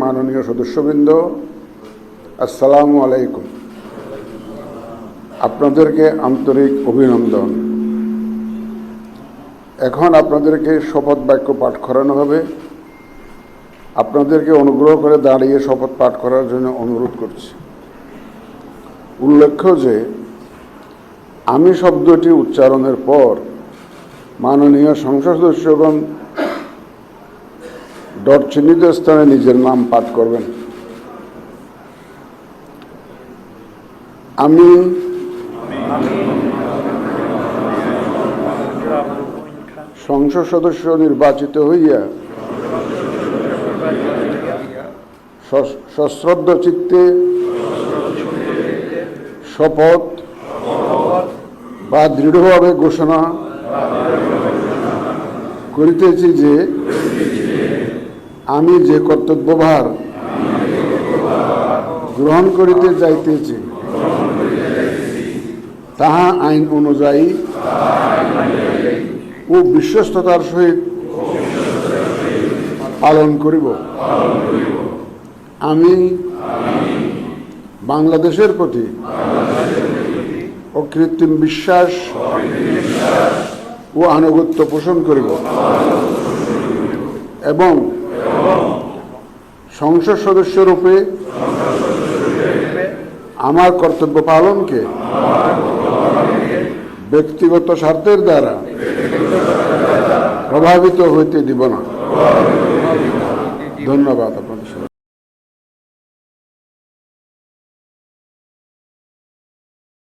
মাননীয় সদস্যবৃন্দ, আসসালামু আলাইকুম। আপনাদেরকে আন্তরিক অভিনন্দন। এখন আপনাদেরকে শপথ বাক্য পাঠ করানো হবে। আপনাদেরকে অনুগ্রহ করে দাঁড়িয়ে শপথ পাঠ করার জন্য অনুরোধ করছি। উল্লেখ্য যে আমি শব্দটি উচ্চারণের পর মাননীয় সংসদ সদস্যগণ ডট চিহ্নিত স্থানে নিজের নাম পাঠ করবেন। আমি সংসদ সদস্য নির্বাচিত হইয়া সশ্রদ্ধ চিত্তে শপথ বা দৃঢ়ভাবে ঘোষণা করিতেছি যে আমি যে কর্তব্যভার গ্রহণ করিতে যাইতেছি তাহা আইন অনুযায়ী ও বিশ্বস্ততার সহিত পালন করিব। আমি বাংলাদেশের প্রতি অকৃত্রিম বিশ্বাস ও আনুগত্য পোষণ করিব এবং সংসদ সদস্যরূপে আমার কর্তব্য পালনকে ব্যক্তিগত স্বার্থের দ্বারা প্রভাবিত হইতে দিব না। ধন্যবাদ।